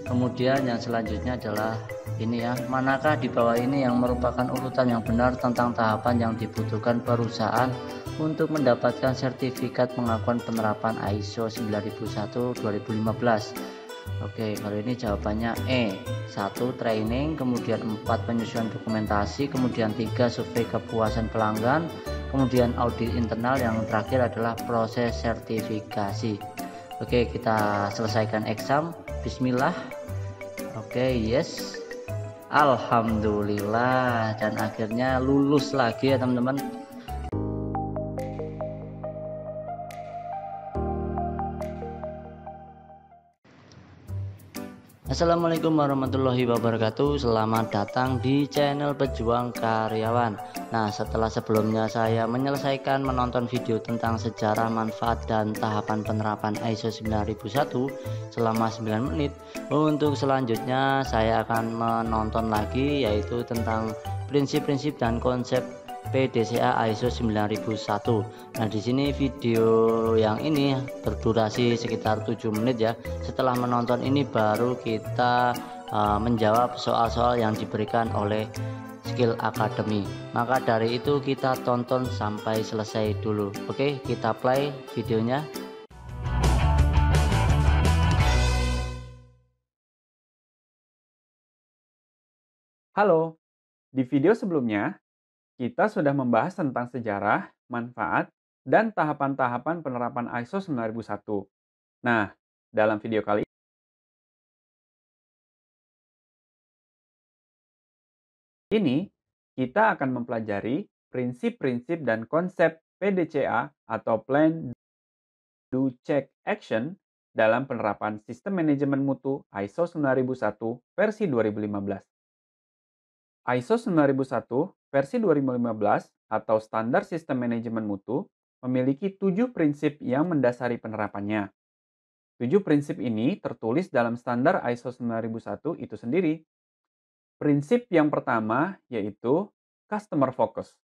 Kemudian yang selanjutnya adalah ini ya, manakah di bawah ini yang merupakan urutan yang benar tentang tahapan yang dibutuhkan perusahaan untuk mendapatkan sertifikat pengakuan penerapan ISO 9001-2015. Oke, kalau ini jawabannya E. 1. Training, kemudian 4. Penyusunan dokumentasi, kemudian 3. Survei kepuasan pelanggan, kemudian audit internal, yang terakhir adalah proses sertifikasi. Oke, kita selesaikan exam. Bismillah. Oke, yes. Alhamdulillah, dan akhirnya lulus lagi ya teman-teman. Assalamualaikum warahmatullahi wabarakatuh. Selamat datang di channel Pejuang Karyawan. Nah, setelah sebelumnya saya menyelesaikan menonton video tentang sejarah, manfaat, dan tahapan penerapan ISO 9001 selama 9 menit, untuk selanjutnya saya akan menonton lagi, yaitu tentang prinsip-prinsip dan konsep PDCA ISO 9001. Nah, di sini video yang ini berdurasi sekitar 7 menit ya. Setelah menonton ini baru kita menjawab soal-soal yang diberikan oleh Skill Academy. Maka dari itu kita tonton sampai selesai dulu. Oke, kita play videonya. Halo, di video sebelumnya kita sudah membahas tentang sejarah, manfaat, dan tahapan-tahapan penerapan ISO 9001. Nah, dalam video kali ini kita akan mempelajari prinsip-prinsip dan konsep PDCA atau Plan, Do, Check, Action dalam penerapan Sistem Manajemen Mutu ISO 9001 versi 2015. ISO 9001 versi 2015 atau Standar Sistem Manajemen Mutu memiliki 7 prinsip yang mendasari penerapannya. 7 prinsip ini tertulis dalam standar ISO 9001 itu sendiri. Prinsip yang pertama yaitu Customer Focus.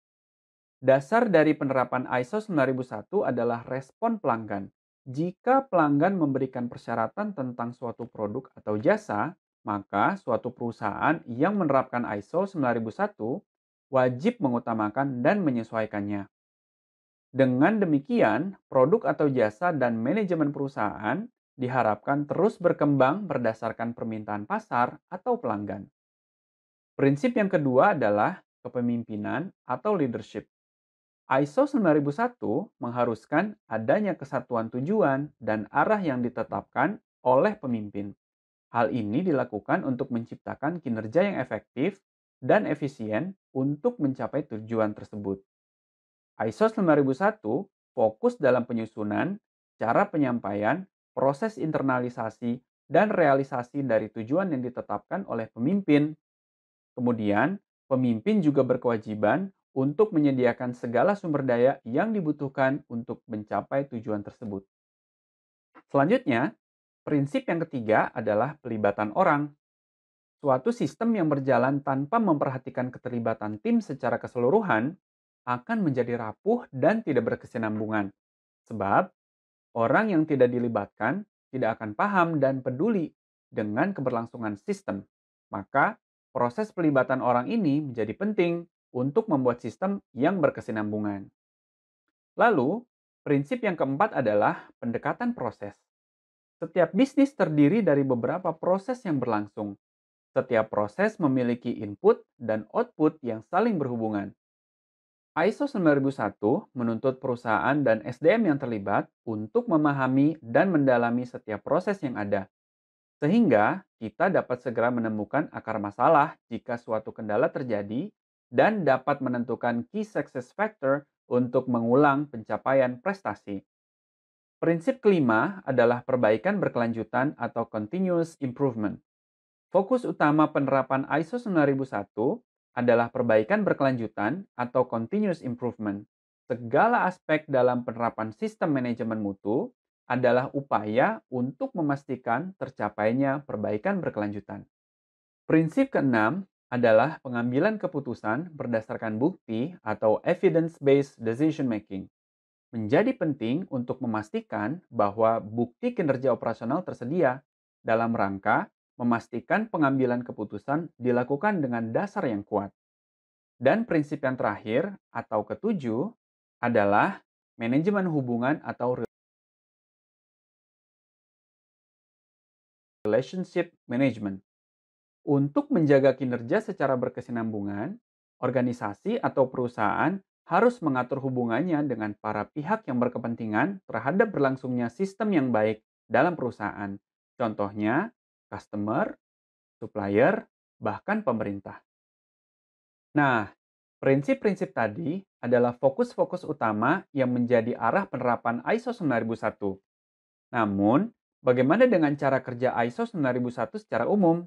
Dasar dari penerapan ISO 9001 adalah respon pelanggan. Jika pelanggan memberikan persyaratan tentang suatu produk atau jasa, maka suatu perusahaan yang menerapkan ISO 9001 wajib mengutamakan dan menyesuaikannya. Dengan demikian, produk atau jasa dan manajemen perusahaan diharapkan terus berkembang berdasarkan permintaan pasar atau pelanggan. Prinsip yang kedua adalah kepemimpinan atau leadership. ISO 9001 mengharuskan adanya kesatuan tujuan dan arah yang ditetapkan oleh pemimpin. Hal ini dilakukan untuk menciptakan kinerja yang efektif dan efisien untuk mencapai tujuan tersebut. ISO 9001 fokus dalam penyusunan, cara penyampaian, proses internalisasi, dan realisasi dari tujuan yang ditetapkan oleh pemimpin. Kemudian, pemimpin juga berkewajiban untuk menyediakan segala sumber daya yang dibutuhkan untuk mencapai tujuan tersebut. Selanjutnya, prinsip yang ketiga adalah pelibatan orang. Suatu sistem yang berjalan tanpa memperhatikan keterlibatan tim secara keseluruhan akan menjadi rapuh dan tidak berkesinambungan. Sebab, orang yang tidak dilibatkan tidak akan paham dan peduli dengan keberlangsungan sistem. Maka, proses pelibatan orang ini menjadi penting untuk membuat sistem yang berkesinambungan. Lalu, prinsip yang keempat adalah pendekatan proses. Setiap bisnis terdiri dari beberapa proses yang berlangsung. Setiap proses memiliki input dan output yang saling berhubungan. ISO 9001 menuntut perusahaan dan SDM yang terlibat untuk memahami dan mendalami setiap proses yang ada, sehingga kita dapat segera menemukan akar masalah jika suatu kendala terjadi dan dapat menentukan key success factor untuk mengulang pencapaian prestasi. Prinsip kelima adalah perbaikan berkelanjutan atau continuous improvement. Fokus utama penerapan ISO 9001 adalah perbaikan berkelanjutan atau continuous improvement. Segala aspek dalam penerapan sistem manajemen mutu adalah upaya untuk memastikan tercapainya perbaikan berkelanjutan. Prinsip keenam adalah pengambilan keputusan berdasarkan bukti atau evidence-based decision making. Menjadi penting untuk memastikan bahwa bukti kinerja operasional tersedia dalam rangka memastikan pengambilan keputusan dilakukan dengan dasar yang kuat. Dan prinsip yang terakhir atau ketujuh adalah manajemen hubungan atau relationship management. Untuk menjaga kinerja secara berkesinambungan, organisasi atau perusahaan harus mengatur hubungannya dengan para pihak yang berkepentingan terhadap berlangsungnya sistem yang baik dalam perusahaan. Contohnya, customer, supplier, bahkan pemerintah. Nah, prinsip-prinsip tadi adalah fokus-fokus utama yang menjadi arah penerapan ISO 9001. Namun, bagaimana dengan cara kerja ISO 9001 secara umum?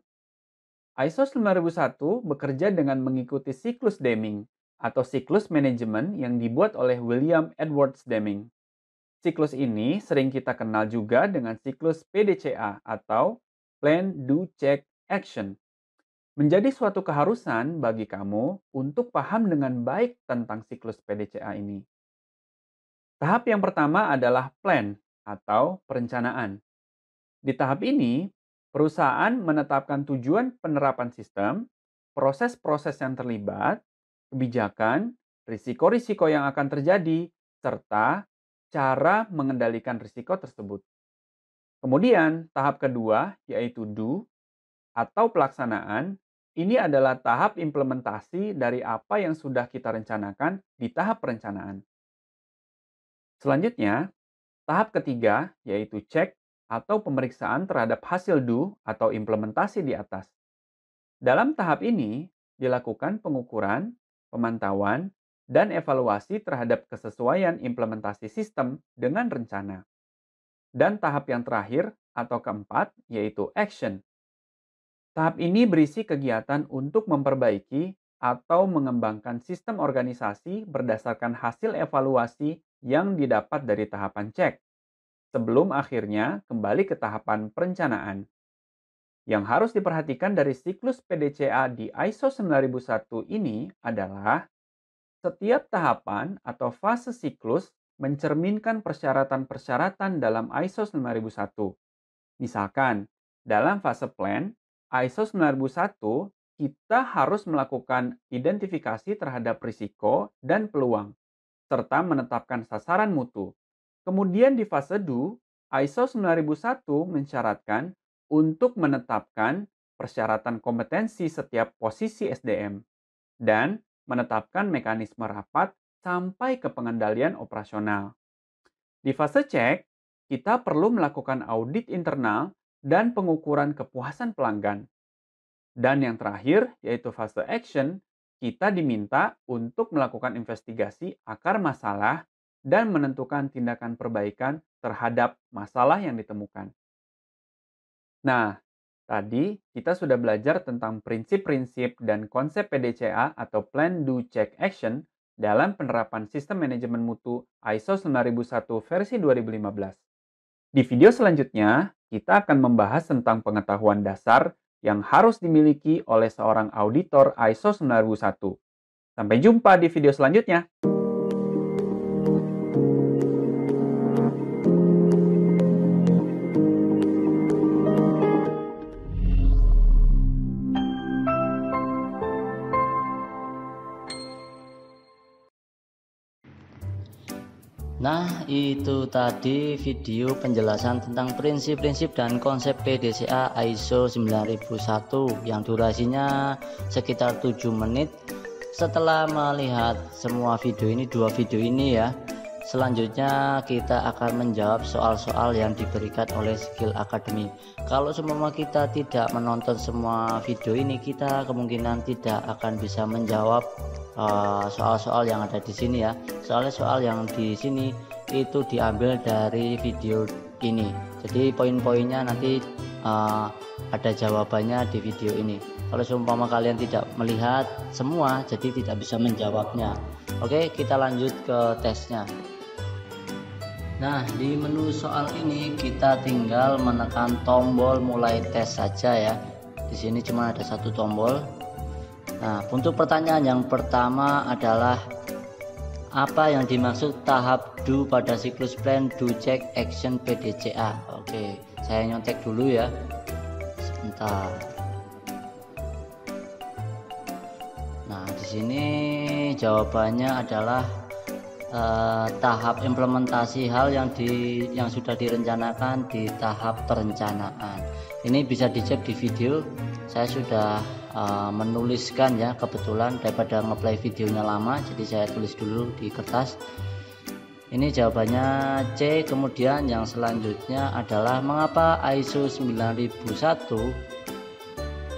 ISO 9001 bekerja dengan mengikuti siklus Deming atau siklus manajemen yang dibuat oleh William Edwards Deming. Siklus ini sering kita kenal juga dengan siklus PDCA atau Plan, Do, Check, Action. Menjadi suatu keharusan bagi kamu untuk paham dengan baik tentang siklus PDCA ini. Tahap yang pertama adalah plan atau perencanaan. Di tahap ini, perusahaan menetapkan tujuan penerapan sistem, proses-proses yang terlibat, kebijakan, risiko-risiko yang akan terjadi, serta cara mengendalikan risiko tersebut. Kemudian, tahap kedua yaitu do atau pelaksanaan. Ini adalah tahap implementasi dari apa yang sudah kita rencanakan di tahap perencanaan. Selanjutnya, tahap ketiga yaitu check atau pemeriksaan terhadap hasil do atau implementasi di atas. Dalam tahap ini, dilakukan pengukuran, pemantauan, dan evaluasi terhadap kesesuaian implementasi sistem dengan rencana. Dan tahap yang terakhir atau keempat yaitu action. Tahap ini berisi kegiatan untuk memperbaiki atau mengembangkan sistem organisasi berdasarkan hasil evaluasi yang didapat dari tahapan cek, sebelum akhirnya kembali ke tahapan perencanaan. Yang harus diperhatikan dari siklus PDCA di ISO 9001 ini adalah setiap tahapan atau fase siklus mencerminkan persyaratan-persyaratan dalam ISO 9001. Misalkan, dalam fase plan, ISO 9001, kita harus melakukan identifikasi terhadap risiko dan peluang, serta menetapkan sasaran mutu. Kemudian di fase do, ISO 9001 mensyaratkan untuk menetapkan persyaratan kompetensi setiap posisi SDM dan menetapkan mekanisme rapat sampai ke pengendalian operasional. Di fase cek, kita perlu melakukan audit internal dan pengukuran kepuasan pelanggan. Dan yang terakhir, yaitu fase action, kita diminta untuk melakukan investigasi akar masalah dan menentukan tindakan perbaikan terhadap masalah yang ditemukan. Nah, tadi kita sudah belajar tentang prinsip-prinsip dan konsep PDCA atau Plan, Do, Check, Action dalam penerapan sistem manajemen mutu ISO 9001 versi 2015. Di video selanjutnya, kita akan membahas tentang pengetahuan dasar yang harus dimiliki oleh seorang auditor ISO 9001. Sampai jumpa di video selanjutnya. Nah, itu tadi video penjelasan tentang prinsip-prinsip dan konsep PDCA ISO 9001 yang durasinya sekitar 7 menit. Setelah melihat semua video ini, dua video ini ya, selanjutnya kita akan menjawab soal-soal yang diberikan oleh Skill Academy. Kalau semua kita tidak menonton semua video ini, kita kemungkinan tidak akan bisa menjawab soal-soal yang ada di sini ya. Soalnya soal yang di sini itu diambil dari video ini. Jadi poin-poinnya nanti ada jawabannya di video ini. Kalau seumpama kalian tidak melihat semua, jadi tidak bisa menjawabnya. Oke, kita lanjut ke tesnya. Nah, di menu soal ini kita tinggal menekan tombol mulai tes saja ya. Di sini cuma ada satu tombol. Nah, untuk pertanyaan yang pertama adalah apa yang dimaksud tahap do pada siklus Plan, Do, Check, Action PDCA. Oke, saya nyontek dulu ya. Bentar. Nah, di sini jawabannya adalah tahap implementasi hal yang sudah direncanakan di tahap perencanaan. Ini bisa dicek di video. Saya sudah menuliskan ya, kebetulan daripada ngeplay videonya lama, jadi saya tulis dulu di kertas. Ini jawabannya C. Kemudian yang selanjutnya adalah mengapa ISO 9001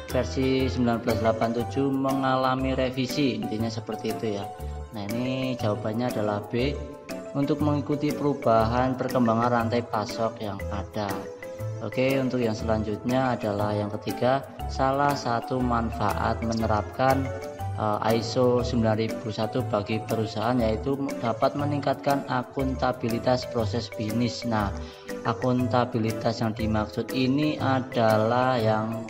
versi 1987 mengalami revisi, intinya seperti itu ya. Nah, ini jawabannya adalah B, untuk mengikuti perubahan perkembangan rantai pasok yang ada. Oke, untuk yang selanjutnya adalah yang ketiga, salah satu manfaat menerapkan ISO 9001 bagi perusahaan yaitu dapat meningkatkan akuntabilitas proses bisnis. Nah, akuntabilitas yang dimaksud ini adalah yang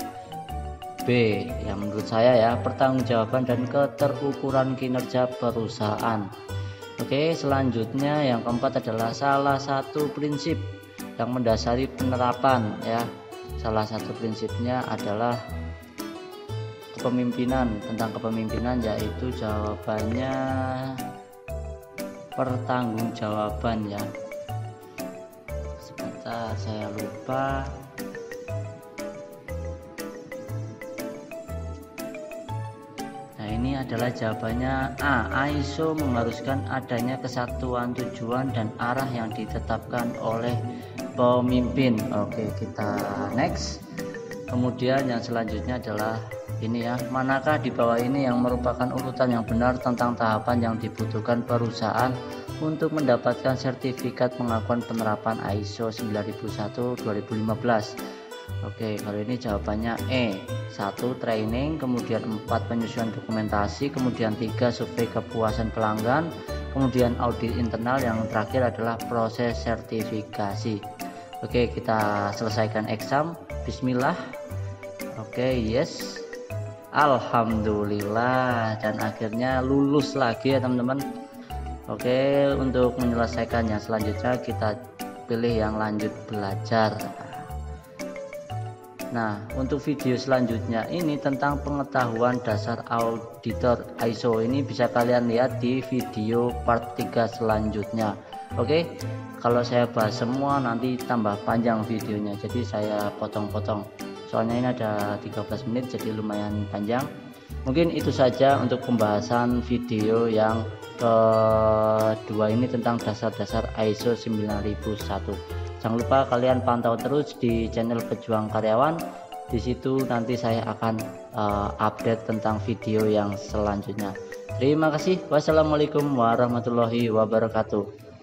B, yang menurut saya ya, pertanggungjawaban dan keterukuran kinerja perusahaan. Oke, selanjutnya yang keempat adalah salah satu prinsip yang mendasari penerapan ya. Salah satu prinsipnya adalah kepemimpinan, tentang kepemimpinan, yaitu jawabannya pertanggungjawaban ya. Sebentar, saya lupa. Ini adalah jawabannya A. ISO mengharuskan adanya kesatuan tujuan dan arah yang ditetapkan oleh pemimpin. Oke, kita next. Kemudian yang selanjutnya adalah ini ya, manakah di bawah ini yang merupakan urutan yang benar tentang tahapan yang dibutuhkan perusahaan untuk mendapatkan sertifikat pengakuan penerapan ISO 9001-2015. Oke, kalau ini jawabannya E. 1. Training, kemudian 4. Penyusunan dokumentasi, kemudian 3. Survei kepuasan pelanggan, kemudian audit internal, yang terakhir adalah proses sertifikasi. Oke, kita selesaikan exam. Bismillah. Oke, yes. Alhamdulillah, dan akhirnya lulus lagi ya teman-teman. Oke, untuk menyelesaikan yang selanjutnya kita pilih yang lanjut belajar. Nah, untuk video selanjutnya ini tentang pengetahuan dasar auditor ISO, ini bisa kalian lihat di video part 3 selanjutnya. Oke, kalau saya bahas semua nanti tambah panjang videonya, jadi saya potong-potong. Soalnya ini ada 13 menit, jadi lumayan panjang. Mungkin itu saja untuk pembahasan video yang kedua ini tentang dasar-dasar ISO 9001. Jangan lupa kalian pantau terus di channel Pejuang Karyawan. Di situ nanti saya akan update tentang video yang selanjutnya. Terima kasih. Wassalamualaikum warahmatullahi wabarakatuh.